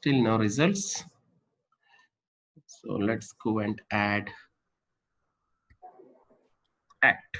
Still no results. So let's go and add act.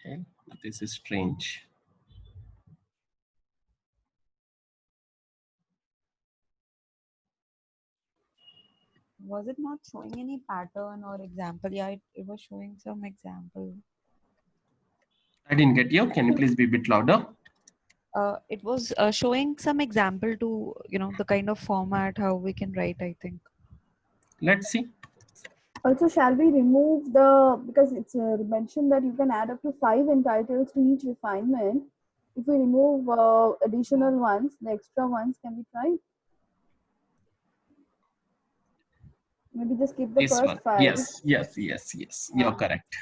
Okay, this is strange. Was it not showing any pattern or example? Yeah, it was showing some example. I didn't get you. Can you please be a bit louder? It was showing some example to, the kind of format how we can write, I think. Let's see. Also, shall we remove because it's mentioned that you can add up to 5 entitles to each refinement. If we remove additional ones, the extra ones, can we try? Maybe just keep the This first one. 5. Yes. You're correct.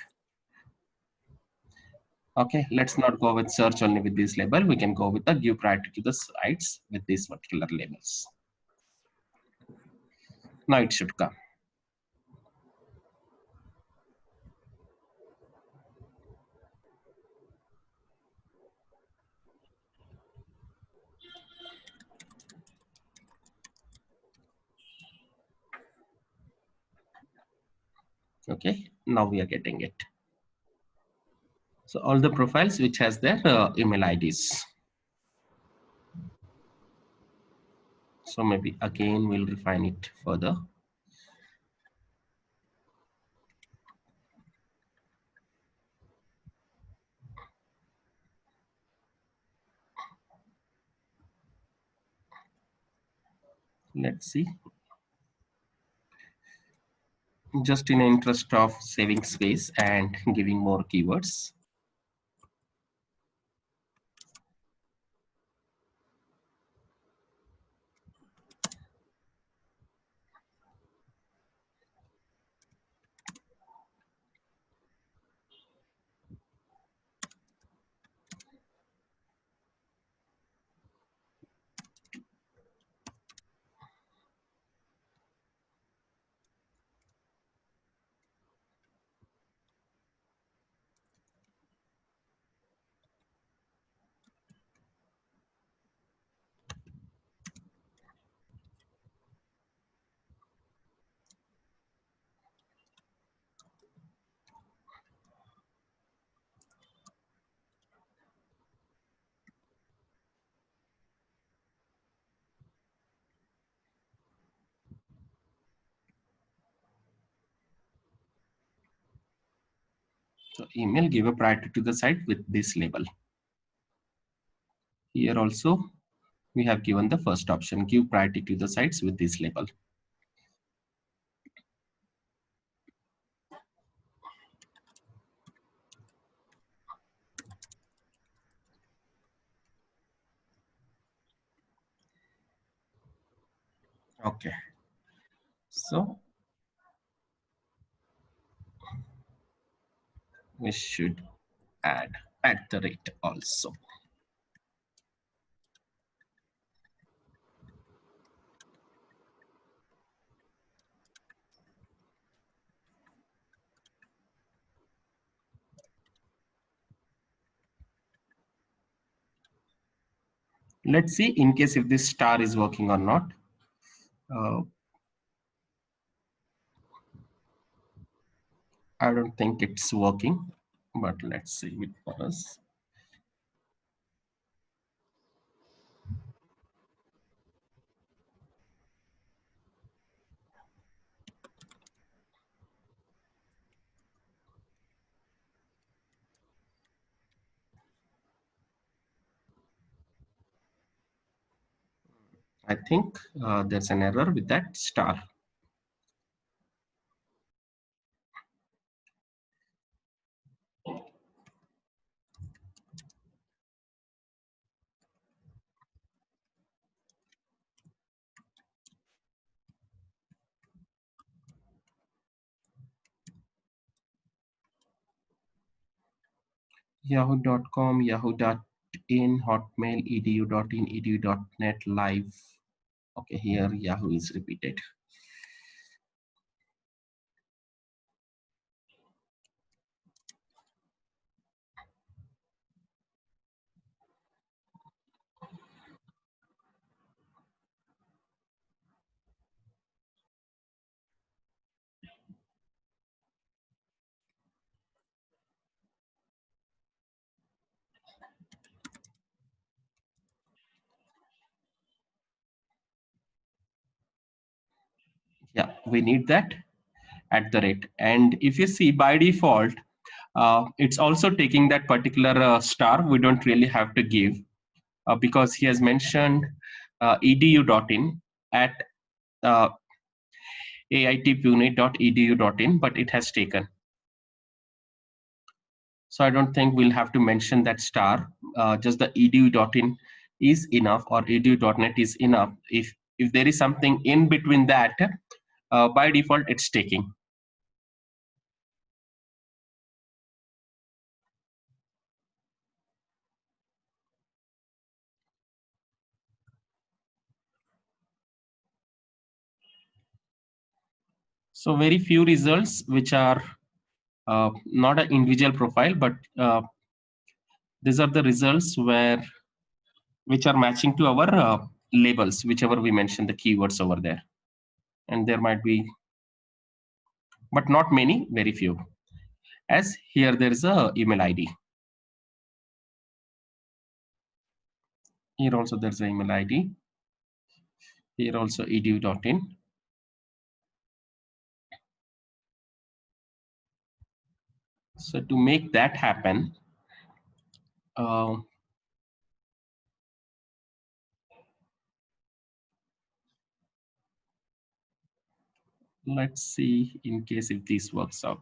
Okay, let's not go with search only with this label. We can go with the give priority to the sites with these particular labels. Now it should come. Okay, now we are getting it. So all the profiles which has their email IDs. So maybe again we'll refine it further. Let's see. Just in interest of saving space and giving more keywords. So email give a priority to the site with this label. Here also we have given the first option, give priority to the sites with this label. Okay, so we should add at the rate also. Let's see in case if this star is working or not. I don't think it's working, but let's see it for us. I think there's an error with that star. Yahoo.com, Yahoo.in, Hotmail, edu.in, edu.net, live. Okay, here Yahoo is repeated. Yeah, we need that at the rate. And if you see by default, it's also taking that particular star. We don't really have to give because he has mentioned edu.in at aitpune.edu.in, but it has taken. So I don't think we'll have to mention that star. Just the edu.in is enough, or edu.net is enough. If there is something in between that, by default it's taking. So very few results which are not an individual profile, but these are the results which are matching to our labels, whichever we mentioned the keywords over there. And there might be, but not many, very few. As here there is a email ID. Here also there's an email ID. Here also edu.in. So to make that happen, let's see in case if this works out.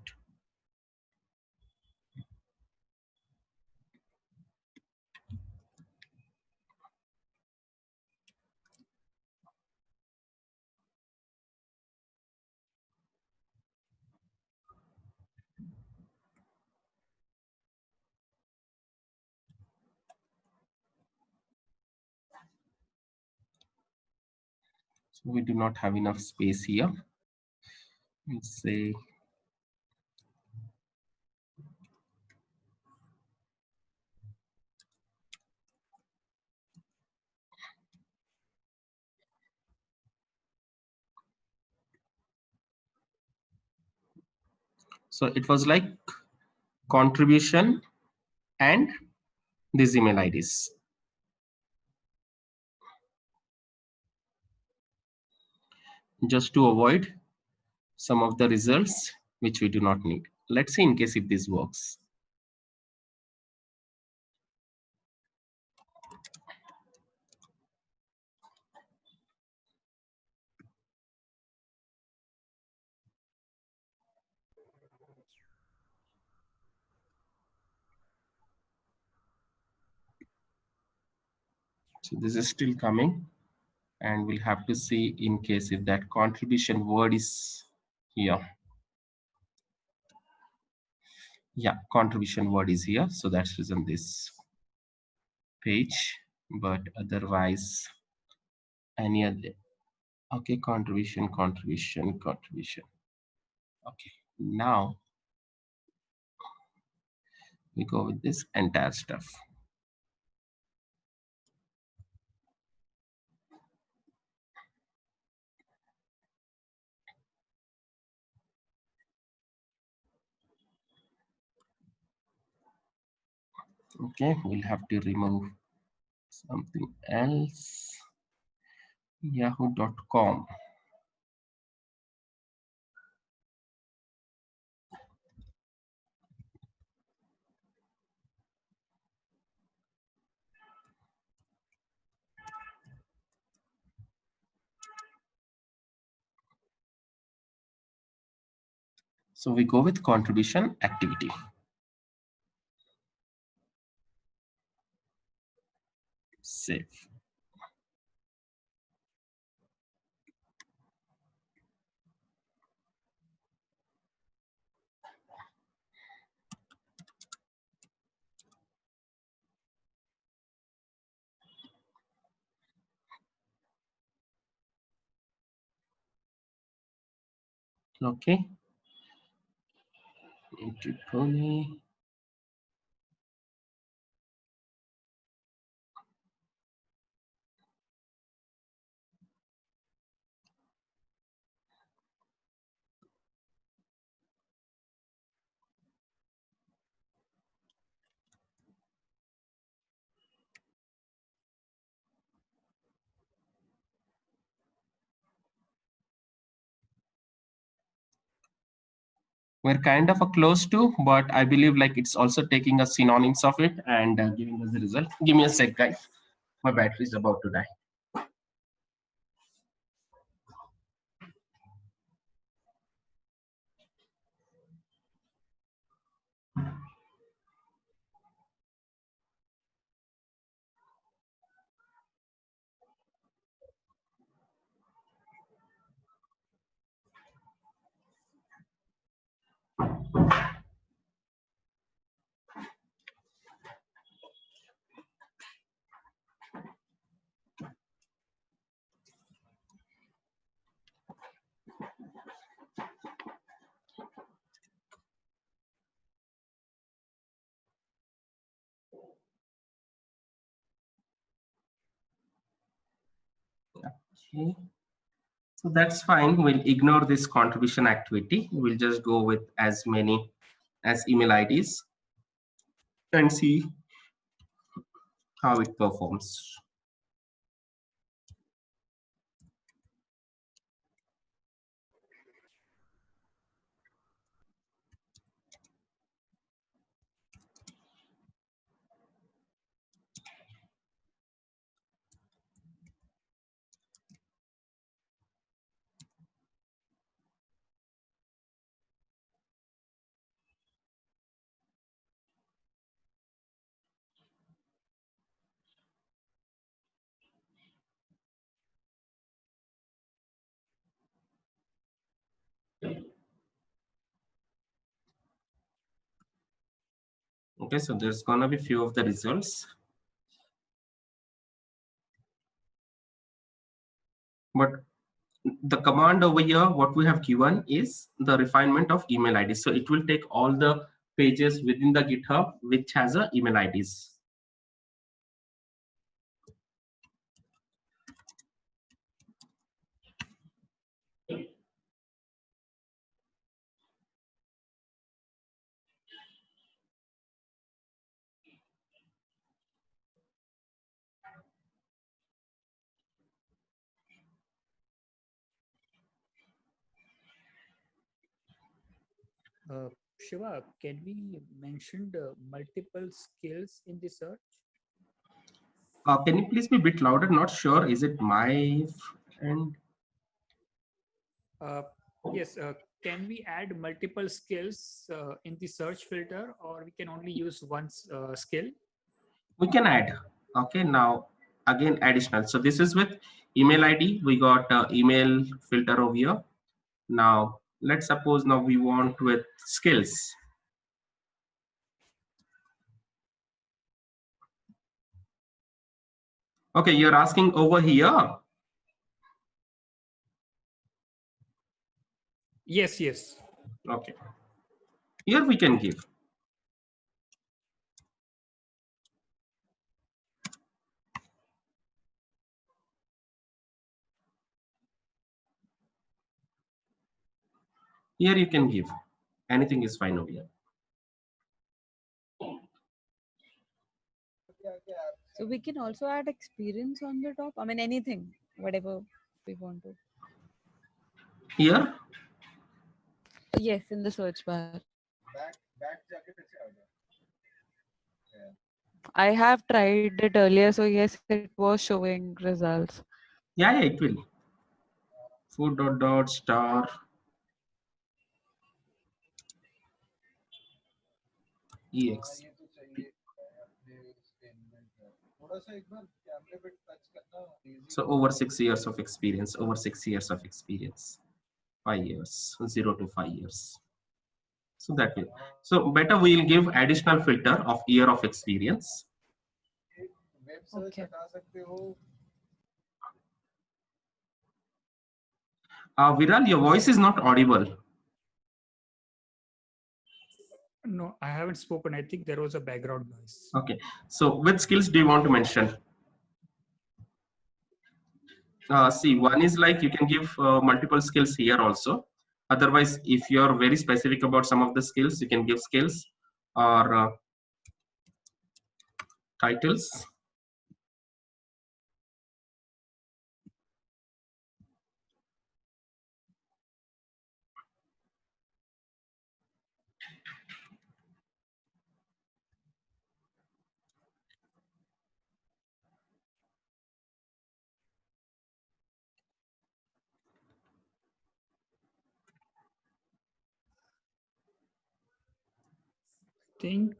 So we do not have enough space here. Let's say so it was like contribution and these email IDs. Just to avoid some of the results which we do not need. Let's see in case if this works. So this is still coming, and we'll have to see in case if that contribution word is here. Yeah, contribution word is here. So that's reason this page, but otherwise any other. Okay, contribution. Okay, now we go with this entire stuff. Okay, we'll have to remove something else. Yahoo.com. So we go with contribution activity. Save. Okay. Pony. We're kind of a close to, but I believe like it's also taking a synonyms of it and giving us the result. Give me a sec, guys. My battery is about to die. Okay. So that's fine. We'll ignore this contribution activity. We'll just go with as many as email IDs and see how it performs. Okay, so there's gonna be few of the results. But the command over here, what we have given is the refinement of email IDs. So it will take all the pages within the GitHub which has a email IDs. Shiva, can we mention multiple skills in the search? Can you please be a bit louder? Not sure. Is it my end? Yes, can we add multiple skills in the search filter, or we can only use one skill? We can add. Okay, now again additional. So this is with email ID. We got email filter over here. Now let's suppose now we want with skills. Okay, you're asking over here. Yes, yes. Okay. Here we can give. Here you can give. Anything is fine over here. So we can also add experience on the top. I mean, anything, whatever we want to. Here, Yes, in the search bar. I have tried it earlier, so yes, it was showing results. yeah, it will. Food dot star. EX. So over 6 years of experience, over 6 years of experience, 5 years, 0 to 5 years. So that will, so better we'll give additional filter of year of experience. Okay. Viral, your voice is not audible. No, I haven't spoken. I think there was a background noise. Okay, so which skills do you want to mention? See, one is like you can give multiple skills here also. Otherwise, if you're very specific about some of the skills, you can give skills or titles. Think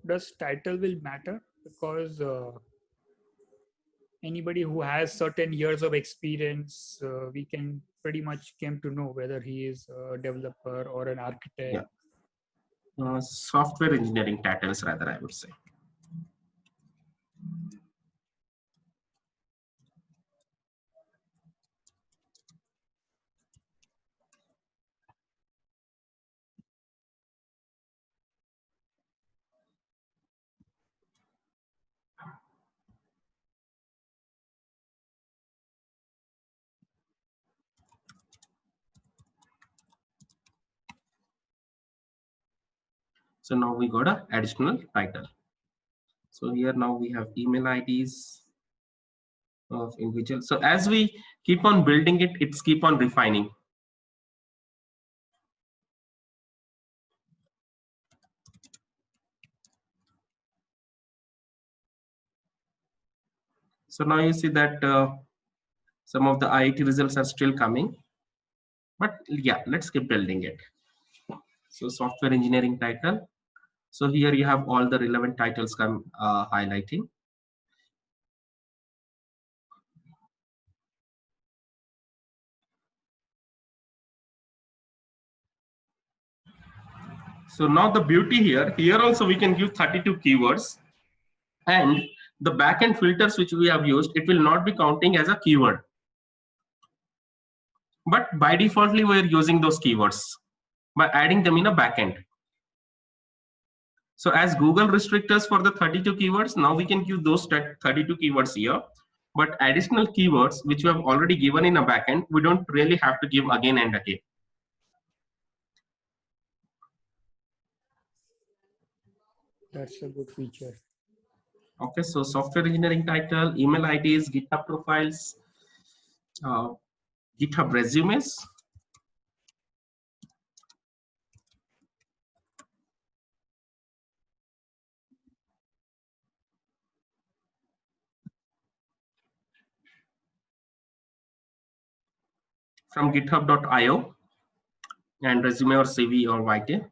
does title will matter, because anybody who has certain years of experience, we can pretty much came to know whether he is a developer or an architect. Yeah. Software engineering titles rather, I would say. So now we got a additional title. So here now we have email IDs of individual. So as we keep on building it, it's keep on refining. So now you see that some of the IIT results are still coming, but yeah, let's keep building it. So software engineering title. So here you have all the relevant titles come highlighting. So now the beauty here also we can give 32 keywords, and the backend filters which we have used, it will not be counting as a keyword. But by defaultly we're using those keywords by adding them in a backend. So as Google restrict us for the 32 keywords, now we can give those 32 keywords here. But additional keywords which we have already given in a backend, we don't really have to give again and again. That's a good feature. Okay, so software engineering title, email IDs, GitHub profiles, GitHub resumes. From github.io and resume or CV or YT.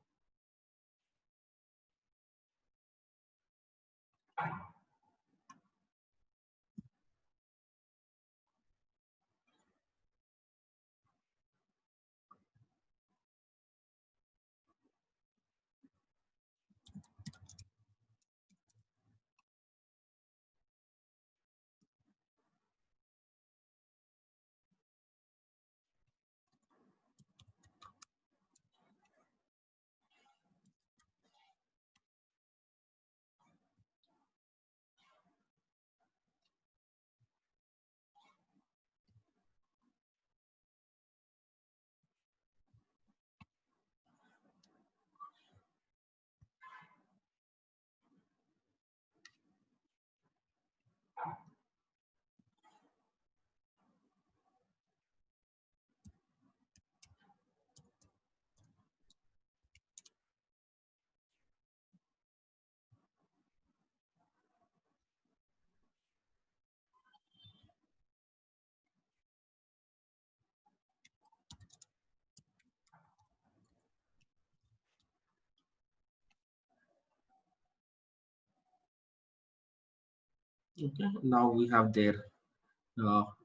Okay, now we have their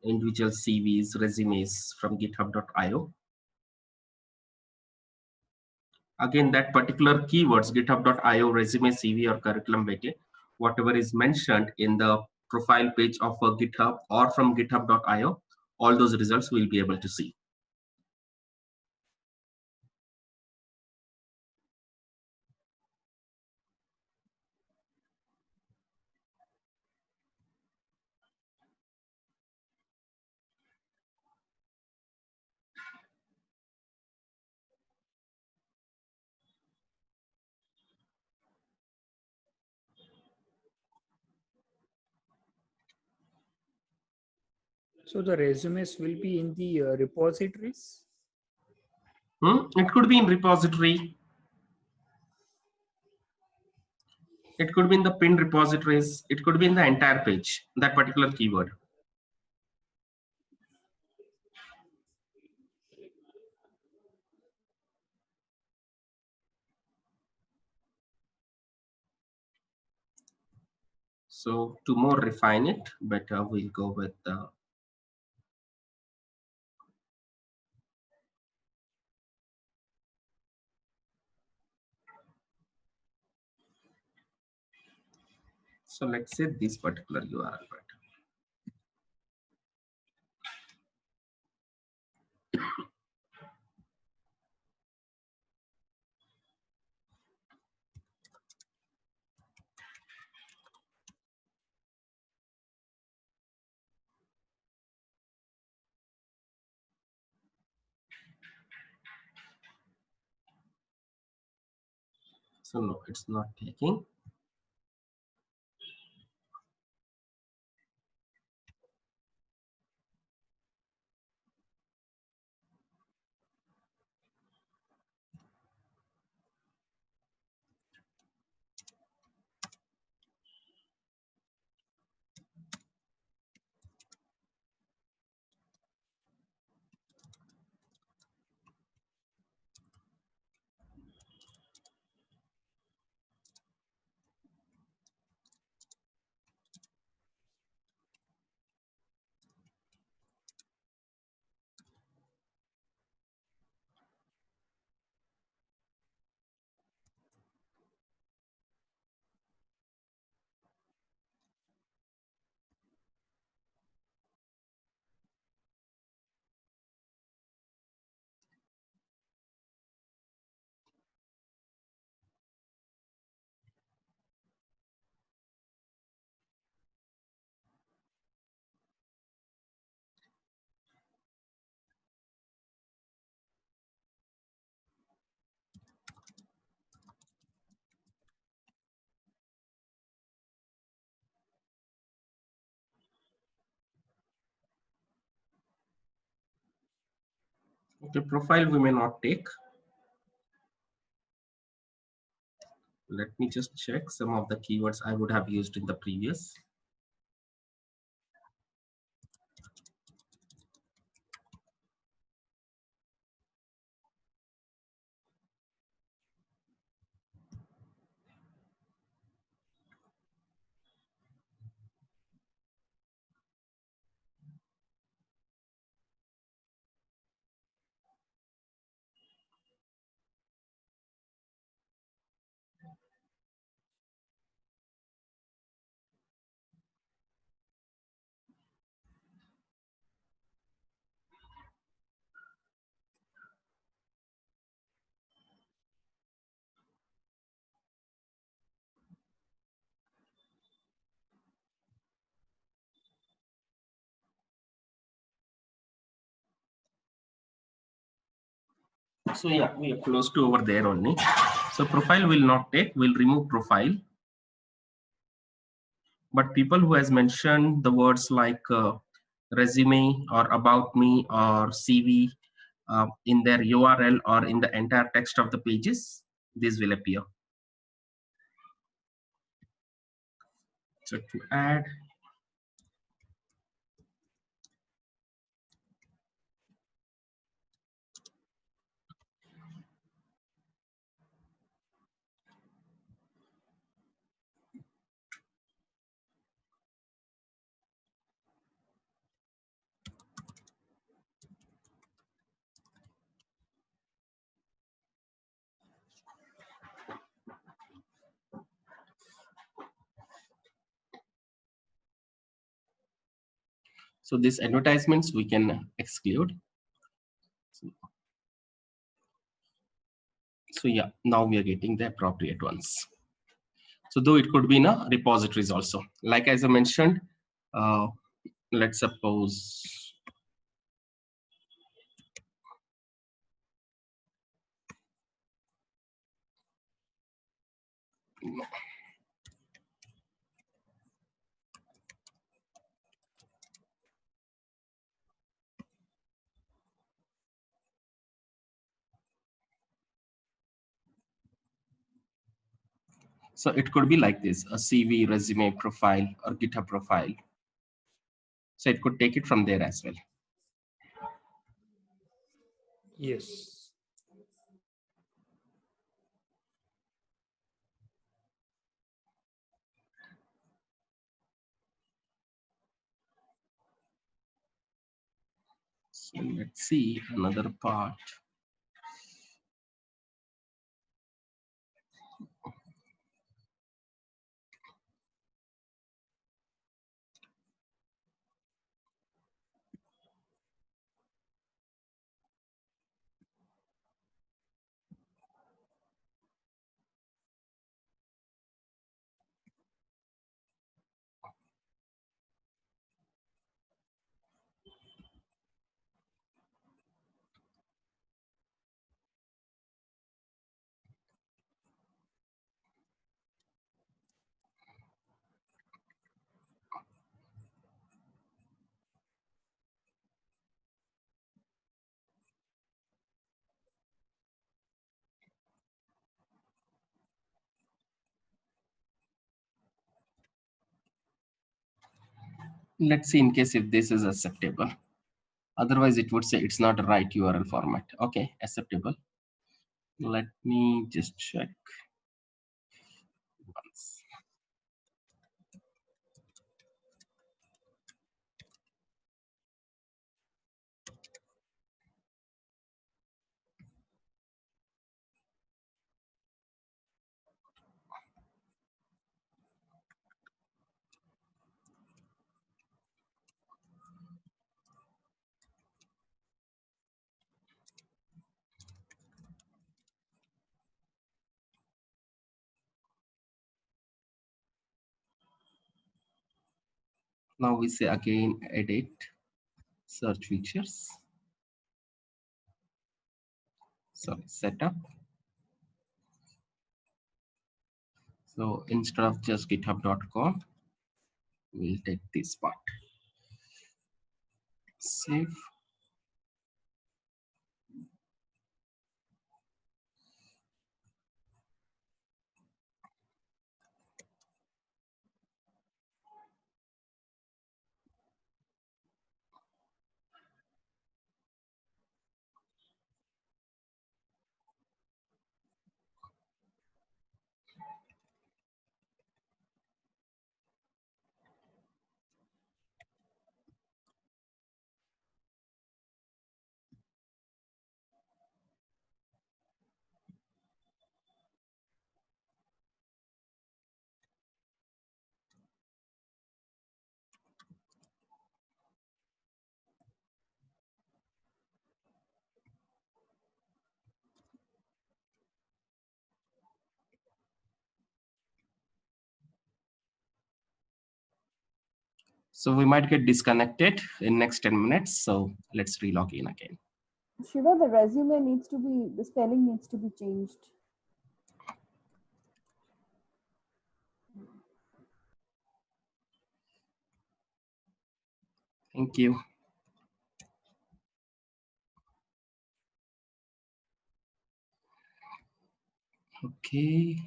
individual CVs, resumes from github.io. Again, that particular keywords, github.io, resume, CV, or curriculum vitae, whatever is mentioned in the profile page of a GitHub or from github.io, all those results we'll be able to see. So the resumes will be in the repositories. It could be in repository. It could be in the pinned repositories. It could be in the entire page, that particular keyword. So to more refine it, better we'll go with the so let's say this particular URL. Right? So no, it's not taking. Okay, profile we may not take. Let me just check some of the keywords I would have used in the previous. So yeah, we are close to over there only. So profile will not take, we'll remove profile. But people who has mentioned the words like resume or about me or CV in their URL or in the entire text of the pages, this will appear. So to add, So these advertisements we can exclude. So yeah, now we are getting the appropriate ones. So though it could be in a repositories also. Like as I mentioned, let's suppose so it could be like this, a CV, resume, profile, or GitHub profile. So it could take it from there as well. Yes. So let's see another part. Let's see in case if this is acceptable. Otherwise, it would say it's not a right URL format. Okay, acceptable. Let me just check once. Now we say again, edit, search features. So setup. So instead of just github.com, we'll take this part. Save. So we might get disconnected in next 10 minutes. So let's relog in again. Shiva, the resume needs to be, the spelling needs to be changed. Thank you. Okay.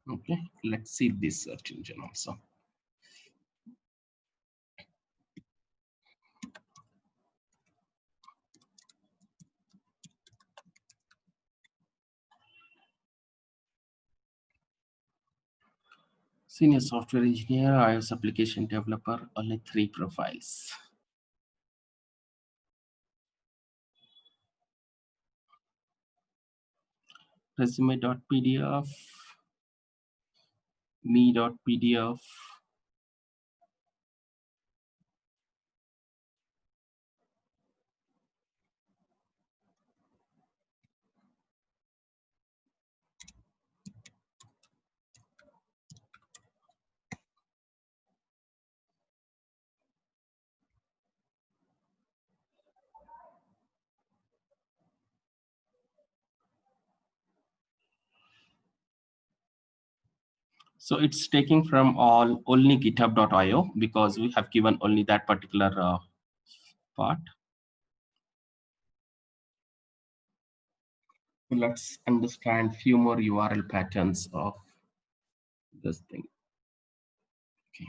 Okay, let's see this search engine also. Senior software engineer, iOS application developer, only 3 profiles. Resume.pdf, me.pdf. So it's taking from all only github.io because we have given only that particular part. Let's understand few more URL patterns of this thing. Okay.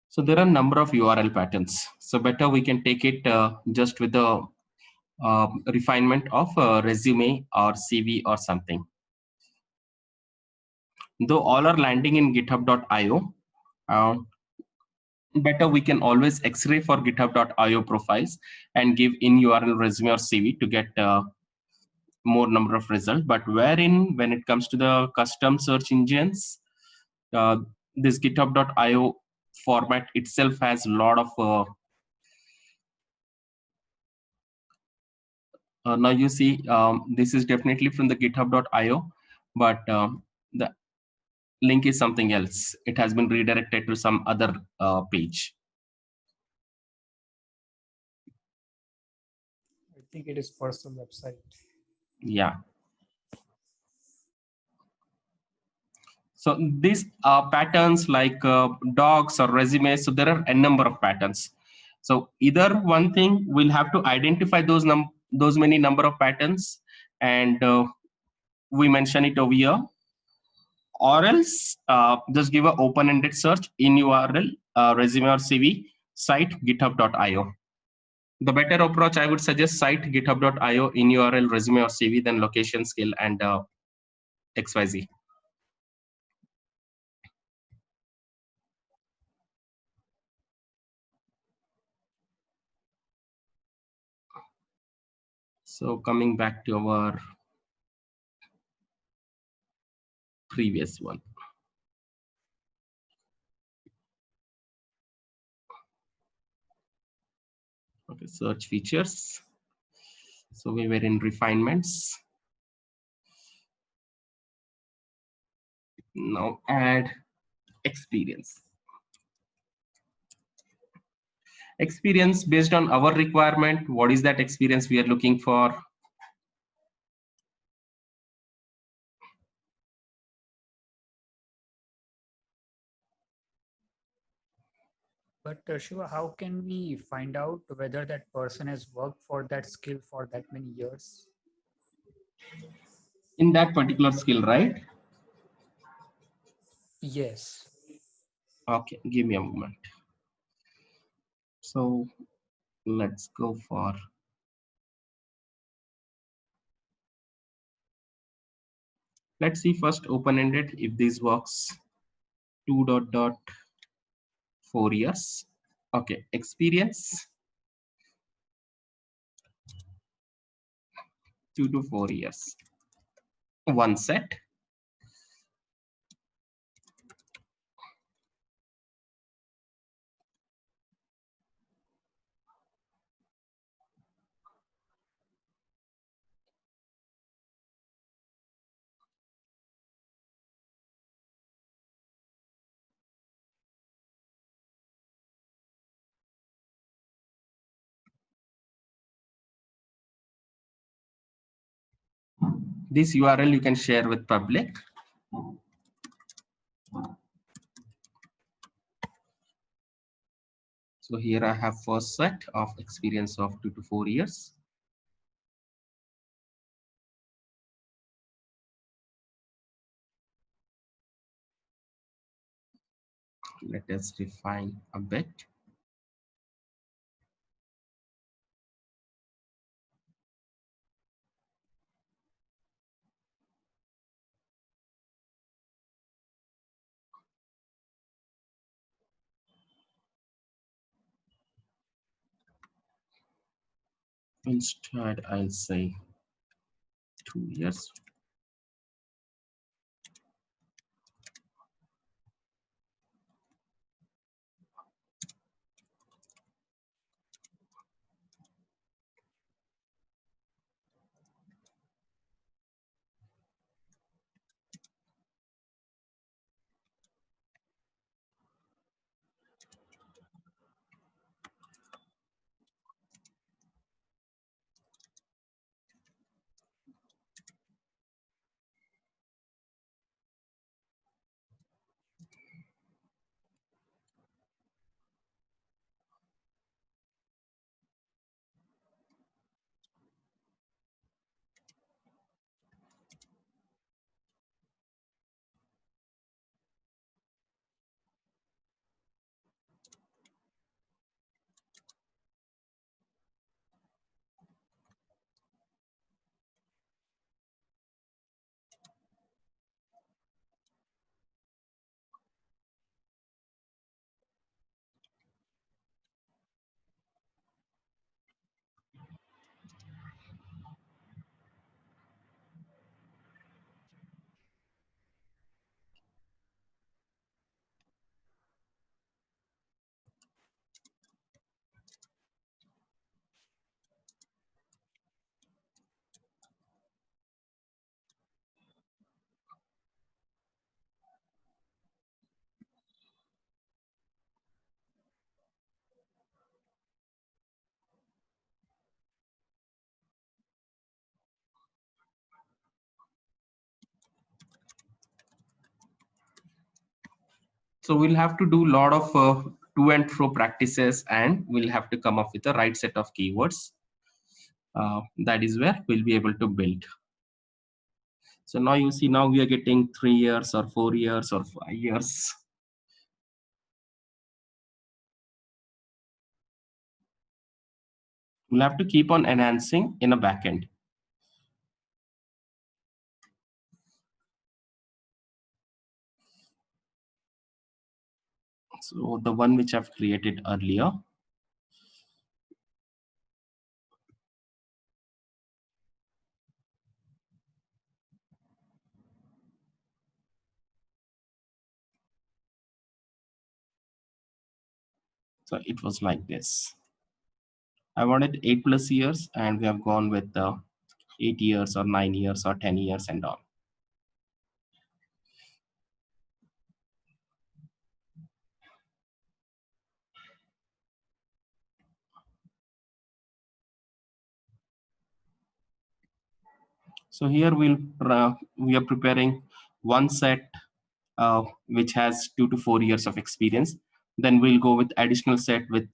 So there are a number of URL patterns. So better we can take it just with the refinement of resume or CV or something. Though all are landing in github.io, better we can always X-ray for github.io profiles and give in URL resume or CV to get more number of results. But wherein when it comes to the custom search engines, this github.io format itself has a lot of now you see this is definitely from the github.io, but the link is something else. It has been redirected to some other page. I think it is personal website. Yeah. So these patterns like docs or resumes, so there are a number of patterns. So either one thing we'll have to identify those many number of patterns, and we mention it over here, or else just give an open-ended search in URL resume or CV site github.io. The better approach I would suggest site github.io in URL resume or CV than location, skill, and XYZ. So coming back to our previous one. Okay, search features. So we were in refinements. Now add experience. Experience based on our requirement. What is that experience we are looking for? But Shiva, how can we find out whether that person has worked for that skill for that many years? In that particular skill, right? Yes. Okay, give me a moment. So let's go for let's see first open-ended if this works. 2.4 years. Okay, experience 2 to 4 years. One set. This URL you can share with public. So here I have first set of experience of 2 to 4 years. Let us refine a bit. Instead, I'll say 2 years. So we'll have to do a lot of to and fro practices, and we'll have to come up with the right set of keywords. That is where we'll be able to build. So now you see, now we are getting 3 years or 4 years or 5 years. We'll have to keep on enhancing in a backend. So the one which I've created earlier. So it was like this. I wanted 8+ years, and we have gone with 8 years or 9 years or 10 years and all. So here we are preparing one set which has 2 to 4 years of experience. Then we'll go with additional set with